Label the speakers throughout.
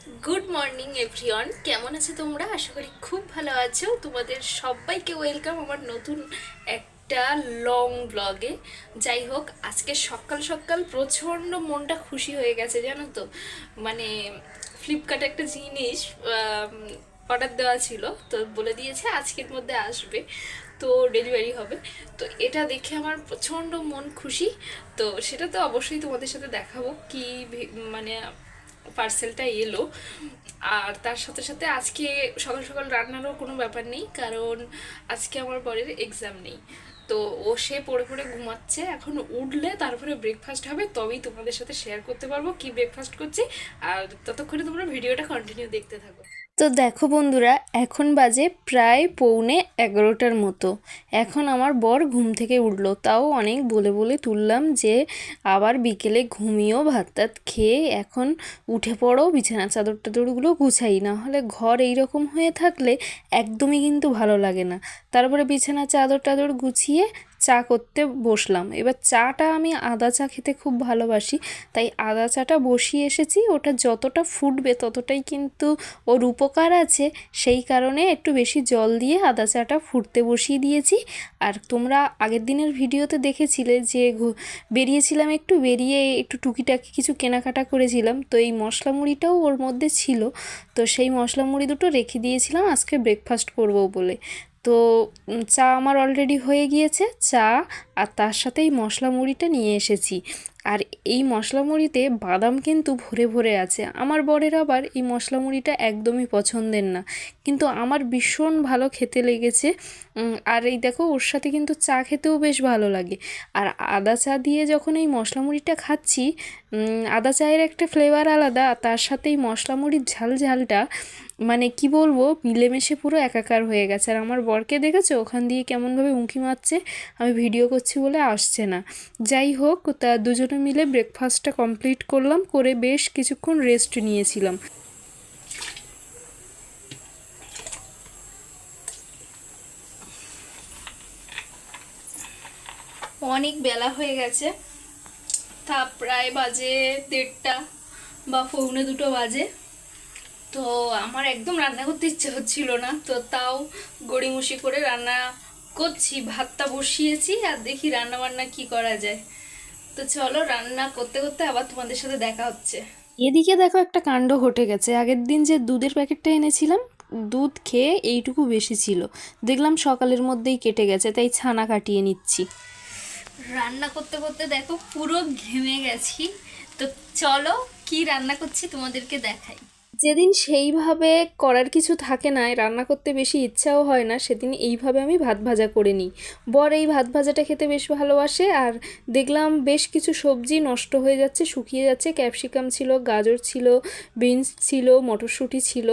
Speaker 1: Good morning everyone, কেমন আছো তোমরা? আশা করি খুব ভালো আছো। তোমাদের সবাইকে ওয়েলকাম আমার নতুন একটা লং ব্লগে। যাই হোক, আজকে সকাল সকাল প্রচণ্ড মনটা খুশি হয়ে গেছে, জানো তো। মানে ফ্লিপকার্টে একটা জিনিস অর্ডার দেওয়া ছিল, তো বলে দিয়েছে আজকের মধ্যে আসবে, তো ডেলিভারি হবে। তো এটা দেখে আমার প্রচণ্ড মন খুশি। তো সেটা তো অবশ্যই তোমাদের সাথে দেখাবো কি মানে পার্সেলটা এলো। আর তার সাথে সাথে আজকে সকাল সকাল রান্নারও কোনো ব্যাপার নেই, কারণ আজকে আমার বরের এক্সাম নেই। তো সে পড়ে পড়ে ঘুমাচ্ছে, এখন উঠলে তারপরে ব্রেকফাস্ট হবে, তবেই তোমাদের সাথে শেয়ার করতে পারবো কি ব্রেকফাস্ট করছি। আর ততক্ষণে তোমরা ভিডিওটা কন্টিনিউ দেখতে থাকো। তো দেখো বন্ধুরা, এখন বাজে প্রায় 11:45 মতো। এখন আমার বর ঘুম থেকে উঠলো, তাও অনেক বলে বলে তুললাম যে আবার বিকেলে ঘুমিয়েও ভাত টাত খেয়ে এখন উঠে পড়ো, বিছানা চাদর টাদরগুলো গুছাই, না হলে ঘর এইরকম হয়ে থাকলে একদমই কিন্তু ভালো লাগে না। তারপরে বিছানা চাদর টাদর গুছিয়ে চা করতে বসলাম। এবার চাটা আমি আদা চা খেতে খুব ভালোবাসি, তাই আদা চাটা বসিয়ে এসেছি। ওটা যতটা ফুটবে ততটাই কিন্তু ওর উপকার আছে, সেই কারণে একটু বেশি জল দিয়ে আদা চাটা ফুটতে বসিয়ে দিয়েছি। আর তোমরা আগের দিনের ভিডিওতে দেখেছিলে যে বেরিয়েছিলাম, একটু বেরিয়ে একটু টুকিটাকি কিছু কেনাকাটা করেছিলাম, তো এই মশলা মুড়িটাও ওর মধ্যে ছিল। তো সেই মশলা মুড়ি দুটো রেখে দিয়েছিলাম আজকে ব্রেকফাস্ট করব বলে। তো চা আমার অলরেডি হয়ে গিয়েছে, চা আর তার সাথে এই মশলা মুড়িটা নিয়ে এসেছি। আর এই মশলা মুড়িতে বাদাম কিন্তু ভরে ভরে আছে। আমার বরের আবার এই মশলা মুড়িটা একদমই পছন্দের না, কিন্তু আমার ভীষণ ভালো খেতে লেগেছে। আর এই দেখো, ওর সাথে কিন্তু চা খেতেও বেশ ভালো লাগে। আর আদা চা দিয়ে যখন এই মশলা মুড়িটা খাচ্ছি, আদা চায়ের একটা ফ্লেভার আলাদা, তার সাথে এই মশলা মুড়ির ঝাল ঝালটা মানে কি বলবো, মিলেমিশে পুরো একাকার হয়ে গেছে। আর আমার বরকে দেখেছো ওখান দিয়ে কেমনভাবে উঁকি মারছে, আমি ভিডিও করছি বলে আসছে না। যাই হোক, তা দুজনে মিলে ব্রেকফাস্টটা কমপ্লিট করলাম, করে বেশ কিছুক্ষণ রেস্ট নিয়েছিলাম। অনেক বেলা হয়ে গেছে, তা প্রায় বাজে 1:30 বা 1:45 বাজে। তো আমার একদম রান্না করতে ইচ্ছে হচ্ছিল না, তো তাও গড়িমসি করে রান্না করছি। ভাতটা বসিয়েছি, আর দেখি রান্না বান্না কি করা যায়। তো চলো, রান্না করতে করতে আবার তোমাদের সাথে দেখা হচ্ছে। এদিকে দেখো, একটা কাণ্ড ঘটে গেছে। আগের দিন যে দুধের প্যাকেটটা এনেছিলাম, দুধ খেয়ে এইটুকু বেশি ছিল, দেখলাম সকালের মধ্যেই কেটে গেছে, তাই ছানা কাটিয়ে নিচ্ছি। রান্না করতে করতে দেখো পুরো ঘেমে গেছি। তো চলো, কি রান্না করছি তোমাদেরকে দেখাই। যেদিন সেইভাবে করার কিছু থাকে না, রান্না করতে বেশি ইচ্ছাও হয় না, সেদিন এইভাবে আমি ভাত ভাজা করে নিই। বর এই ভাত ভাজাটা খেতে বেশ ভালোবাসে। আর দেখলাম বেশ কিছু সবজি নষ্ট হয়ে যাচ্ছে, শুকিয়ে যাচ্ছে। ক্যাপসিকাম ছিল, গাজর ছিল, বিনস ছিল, মটরশুঁটি ছিল,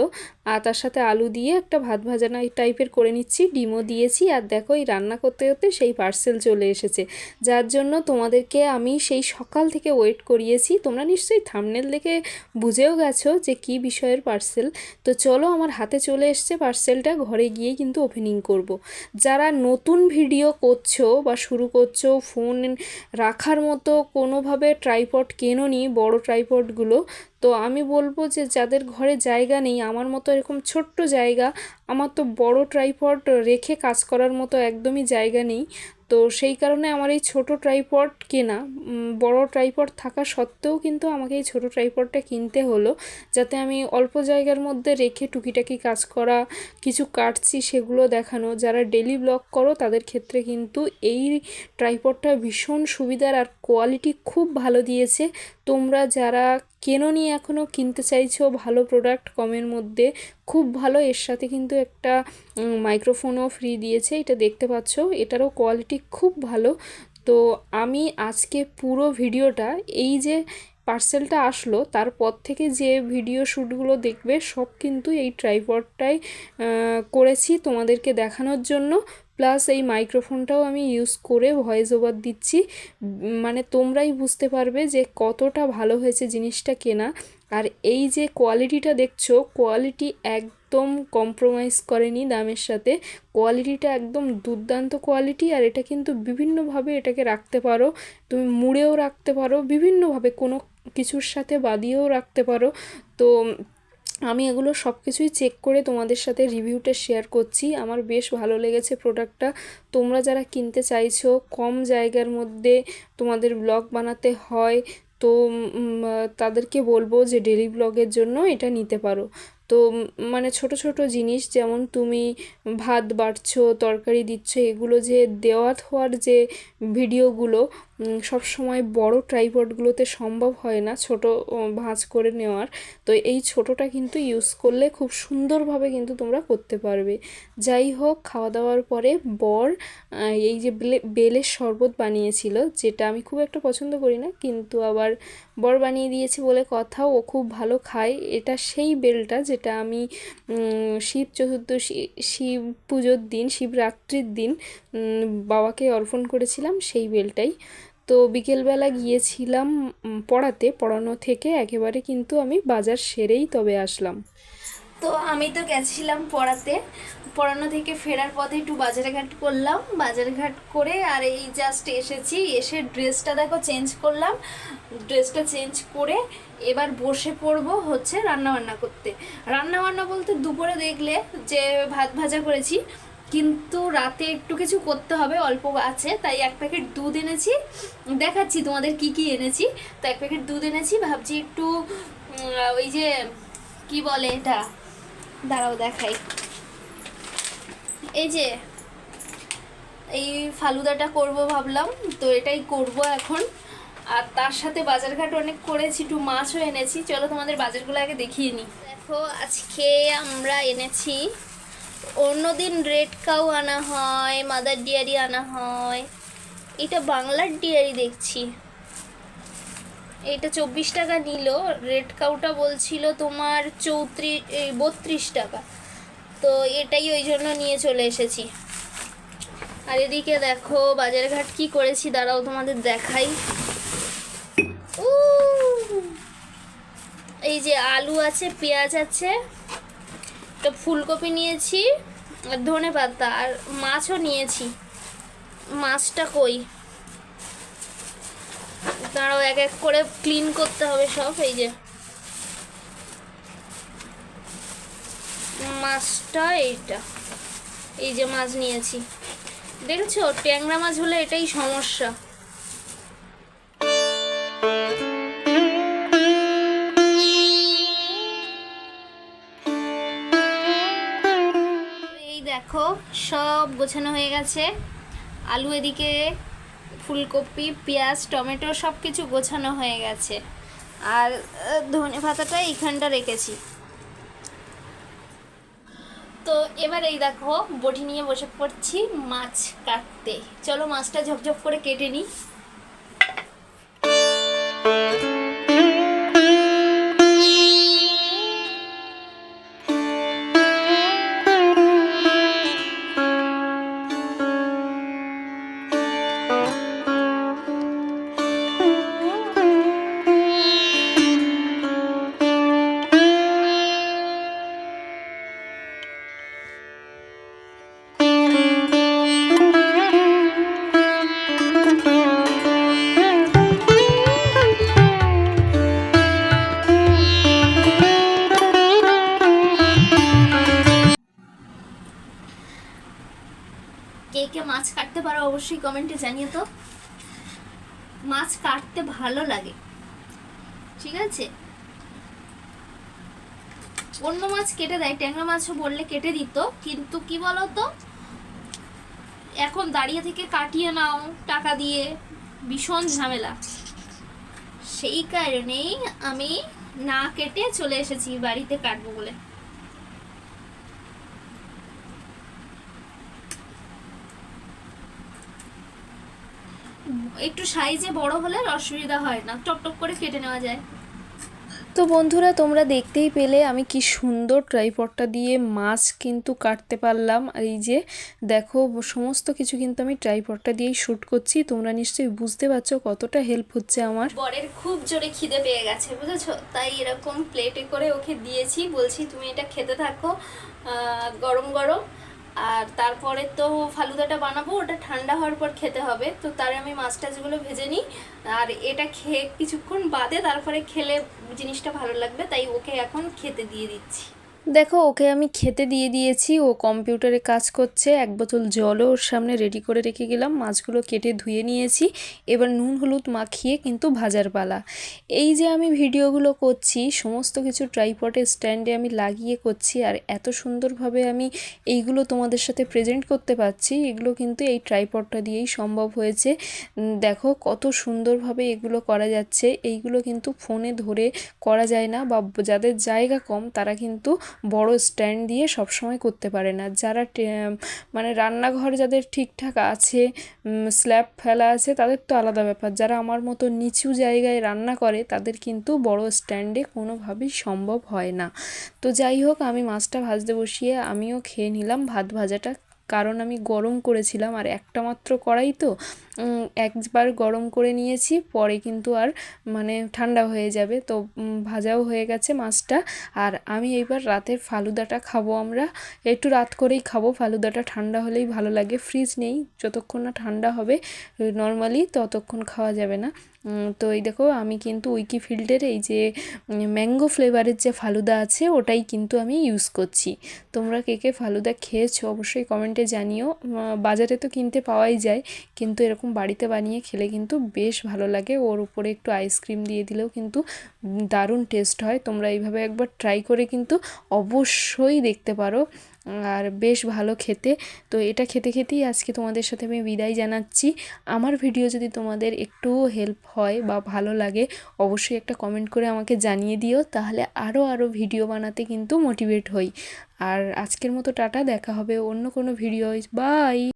Speaker 1: আর তার সাথে আলু দিয়ে একটা ভাত ভাজা টাইপের করে নিচ্ছি, ডিমও দিয়েছি। আর দেখো, এই রান্না করতে করতে সেই পার্সেল চলে এসেছে, যার জন্য তোমাদেরকে আমি সেই সকাল থেকে ওয়েট করিয়েছি। তোমরা নিশ্চয়ই থাম্বনেল দেখে বুঝেও গেছো যে কী বিষয়ের পার্সেল। তো চলো, আমার হাতে চলে এসছে পার্সেলটা, ঘরে গিয়ে কিন্তু ওপেনিং করব। যারা নতুন ভিডিও করছো বা শুরু করছো, ফোন রাখার মতো কোনোভাবে ট্রাইপড কেনোনি, বড় ট্রাইপডগুলো, তো আমি বলবো যে যাদের ঘরে জায়গা নেই, আমার মতো এরকম ছোট্ট জায়গা, আমার তো বড় ট্রাইপড রেখে কাজ করার মতো একদমই জায়গা নেই। তো সেই কারণে আমার এই ছোট ট্রাইপড কেনা। বড় ট্রাইপড থাকা সত্ত্বেও কিন্তু আমাকে এই ছোট ট্রাইপডটা কিনতে হলো, যাতে আমি অল্প জায়গার মধ্যে রেখে টুকিটাকি কাজ করা, কিছু কাটছি সেগুলো দেখানো। যারা ডেলি ব্লগ করো তাদের ক্ষেত্রে কিন্তু এই ট্রাইপডটা ভীষণ সুবিধার, আর কোয়ালিটি খুব ভালো দিয়েছে। তোমরা যারা কেনোনি এখনও, কিনতে চাইছো ভালো প্রোডাক্ট কমের মধ্যে, খুব ভালো। এর সাথে কিন্তু একটা মাইক্রোফোনও ফ্রি দিয়েছে, এটা দেখতে পাচ্ছ, এটারও কোয়ালিটি খুব ভালো। তো আমি আজকে পুরো ভিডিওটা, এই যে পার্সেলটা আসলো তারপর থেকে যে ভিডিও শ্যুটগুলো দেখবে, সব কিন্তু এই ট্রাইপডটাই করেছি তোমাদেরকে দেখানোর জন্য। প্লাস এই মাইক্রোফোনটাও আমি ইউজ করে ভয়েস ওভার দিচ্ছি। মানে তোমরাই বুঝতে পারবে যে কতটা ভালো হয়েছে জিনিসটা কেনা। আর এই যে কোয়ালিটিটা দেখছো, কোয়ালিটি একদম কম্প্রোমাইজ করেনি দামের সাথে। কোয়ালিটিটা একদম দুর্দান্ত কোয়ালিটি। আর এটা কিন্তু বিভিন্নভাবে এটাকে রাখতে পারো, তুমি মুড়েও রাখতে পারো, বিভিন্নভাবে কোনো কিছুর সাথে বাদিয়েও রাখতে পারো। তো আমি এগুলো সব কিছুই চেক করে তোমাদের সাথে রিভিউটা শেয়ার করছি। আমার বেশ ভালো লেগেছে প্রোডাক্টটা। তোমরা যারা কিনতে চাইছো, কম জায়গার মধ্যে তোমাদের ব্লগ বানাতে হয়, তো তাদেরকে বলবো যে ডেলি ব্লগের জন্য এটা নিতে পারো। তো মানে ছোট ছোট জিনিস, যেমন তুমি ভাত বাড়ছো, তরকারি দিচ্ছ, এগুলো যে দেওয়া হওয়ার যে ভিডিওগুলো সব সময় বড় ট্রাইপডগুলোতে সম্ভব হয় না ছোট ভাঁজ করে নেওয়ার। তো এই ছোটোটা কিন্তু ইউজ করলে খুব সুন্দরভাবে কিন্তু তোমরা করতে পারবে। যাই হোক, খাওয়া দাওয়ার পরে বর এই যে বেলের শরবত বানিয়েছিল, যেটা আমি খুব একটা পছন্দ করি না, কিন্তু আবার বর বানিয়ে দিয়েছে বলে কথা, ও খুব ভালো খায়। এটা সেই বেলটা যেটা আমি শিব চতুর্দশী, শিব পুজোর দিন, শিবরাত্রির দিন বাবাকে অর্পণ করেছিলাম, সেই বেলটাই। তো বিকেলবেলা গিয়েছিলাম পড়ানো থেকে একেবারে কিন্তু আমি বাজার সেরেই তবে আসলাম। তো আমি তো গেছিলাম পড়ানো থেকে ফেরার পথে একটু বাজারঘাট করলাম, বাজারঘাট করে আর এই জাস্ট এসেছি, এসে ড্রেসটা দেখো চেঞ্জ করলাম, ড্রেসটা চেঞ্জ করে এবার বসে পড়বো হচ্ছে রান্নাবান্না করতে। রান্নাবান্না বলতে দুপুরে দেখলে যে ভাত ভাজা করেছি, কিন্তু রাতে একটু কিছু করতে হবে, অল্প আছে, তাই 1 প্যাকেট দুধ এনেছি। দেখাচ্ছি তোমাদের কি কি এনেছি। তো 1 প্যাকেট দুধ এনেছি, ভাবছি একটু ওই যে কি বলে এটা, দাঁড়াও দেখাই, এই যে এই ফালুদাটা করব ভাবলাম, তো এটাই করব এখন। আর তার সাথে বাজারঘাট অনেক করেছি, একটু মাছও এনেছি। চলো তোমাদের বাজারগুলো আগে দেখিয়ে নিই। দেখো আজকে আমরা এনেছি, অন্যদিন রেড কাউ আনা হয়, মাদার ডেয়ারি আনা হয়, এটা বাংলার ডেয়ারি দেখছি। এটা 24 টাকা নিল, রেড কাউটা বলছিল তোমার 32 টাকা, তো এটাই ওই জন্য নিয়ে চলে এসেছি। আর এদিকে দেখো বাজারঘাট কি করেছি, দাঁড়াও তোমাদের দেখাই। এই যে আলু আছে, পেঁয়াজ আছে, একটা ফুলকপি নিয়েছি, আর ধনে পাতা, আর মাছও নিয়েছি। মাছটা কই, দাঁড়াও এক এক করে ক্লিন করতে হবে সব। এই যে মাছটা, এইটা, এই যে মাছ নিয়েছি, দেখছো ট্যাংরা মাছ হলে এটাই সমস্যা। এই দেখো সব গোছানো হয়ে গেছে, আলু এদিকে, ফুলকপি, পেঁয়াজ, টমেটো সব কিছু গোছানো হয়ে গেছে, আর ধনে পাতাটা এইখানটা রেখেছি। তো এবার এই দেখো বটি নিয়ে বসে পড়ছি মাছ কাটতে। চলো মাছটা ঝপঝপ করে কেটে নিই। কে কে মাছ কাটতে পারো অবশ্যই কমেন্টে জানিয়ে। তো মাছ কাটতে ভালো লাগে, ঠিক আছে। অন্য মাছ কেটে দেয়, ট্যাংরা মাছও বললে কেটে দিত, কিন্তু কি বলতো, এখন দাঁড়িয়ে থেকে কাটিয়ে নাও টাকা দিয়ে, ভীষণ ঝামেলা। সেই কারণেই আমি না কেটে চলে এসেছি বাড়িতে কাটবো বলে। একটু সাইজে বড় হলে অসুবিধা হয় না, টকটক করে কেটে নেওয়া যায়। তো বন্ধুরা তোমরা দেখতেই পেলে আমি কি সুন্দর ট্রাইপডটা দিয়ে মাছ কিন্তু কাটতে পারলাম। আর এই যে দেখো সমস্ত কিছু কিন্তু আমি ট্রাইপডটা দিয়েই শ্যুট করছি। তোমরা নিশ্চয়ই বুঝতে পারছো কতটা হেল্প হচ্ছে আমার। বরের খুব জোরে খিদে পেয়ে গেছে বুঝেছো, তাই এরকম প্লেটে করে ওকে দিয়েছি, বলছি তুমি এটা খেতে থাকো গরম গরম। আর তারপরে তো ফালুদাটা বানাবো, ওটা ঠান্ডা হওয়ার পর খেতে হবে। তো তার আমি মাছ টাছগুলো ভেজে নিই, আর এটা খেয়ে কিছুক্ষণ বাদে তারপরে খেলে জিনিসটা ভালো লাগবে, তাই ওকে এখন খেতে দিয়ে দিচ্ছি। দেখো ওকে আমি খেতে দিয়ে দিয়েছি, ও কম্পিউটারে কাজ করছে। এক বোতল জলও ওর সামনে রেডি করে রেখে গেলাম, মাছগুলো কেটে ধুয়ে নিয়েছি। এবার নুন হলুদ মাখিয়ে কিন্তু ভাজার পালা। এই যে আমি ভিডিওগুলো করছি সমস্ত কিছু ট্রাইপডে স্ট্যান্ডে আমি লাগিয়ে করছি, আর এত সুন্দরভাবে আমি এইগুলো তোমাদের সাথে প্রেজেন্ট করতে পারছি, এগুলো কিন্তু এই ট্রাইপডটা দিয়েই সম্ভব হয়েছে। দেখো কত সুন্দরভাবে এগুলো করা যাচ্ছে। এইগুলো কিন্তু ফোনে ধরে করা যায় না, বা যাদের জায়গা কম তারা কিন্তু বড় স্ট্যান্ড দিয়ে সবসময় করতে পারে না। যারা মানে রান্নাঘর যাদের ঠিকঠাক আছে, স্ল্যাব ফেলা আছে, তাদের তো আলাদা ব্যাপার। যারা আমার মতো নিচু জায়গায় রান্না করে তাদের কিন্তু বড় স্ট্যান্ডে কোনোভাবেই সম্ভব হয় না। তো যাই হোক, আমি মাছটা ভাজতে বসিয়ে আমিও খেয়ে নিলাম ভাত ভাজাটা, কারণ আমি গরম করেছিলাম, আর একটা মাত্র কড়াই তো একবার গরম করে নিয়েছি, পরে কিন্তু আর মানে ঠান্ডা হয়ে যাবে। তো ভাজাও হয়ে গেছে মাছটা। আর আমি এইবার রাতের ফালুদাটা খাবো, আমরা একটু রাত করেই খাবো। ফালুদাটা ঠান্ডা হলেই ভালো লাগে, ফ্রিজ নেই, যতক্ষণ না ঠান্ডা হবে নর্মালি ততক্ষণ খাওয়া যাবে না। তো এই দেখো আমি কিন্তু উইকিফিল্ডের এই যে ম্যাঙ্গো ফ্লেভারের যে ফালুদা আছে ওটাই কিন্তু আমি ইউজ করছি। তোমরা কে কে ফালুদা খেয়েছো অবশ্যই কমেন্টে জানিও। বাজারে তো কিনতে পাওয়াই যায়, কিন্তু এরকম বাড়িতে বানিয়ে খেলে কিন্তু বেশ ভালো লাগে। ওর উপরে একটু আইসক্রিম দিয়ে দিলেও কিন্তু দারুণ টেস্ট হয়। তোমরা এইভাবে একবার ট্রাই করে কিন্তু অবশ্যই দেখতে পারো, আর বেশ ভালো খেতে। তো এটা খেতে খেতেই আজকে তোমাদের সাথে আমি বিদায় জানাচ্ছি। আমার ভিডিও যদি তোমাদের একটুও হেল্প হয় বা ভালো লাগে অবশ্যই একটা কমেন্ট করে আমাকে জানিয়ে দিও, তাহলে আরও ভিডিও বানাতে কিন্তু মোটিভেট হই। আর আজকের মতো টাটা, দেখা হবে অন্য কোনো ভিডিও। বাই।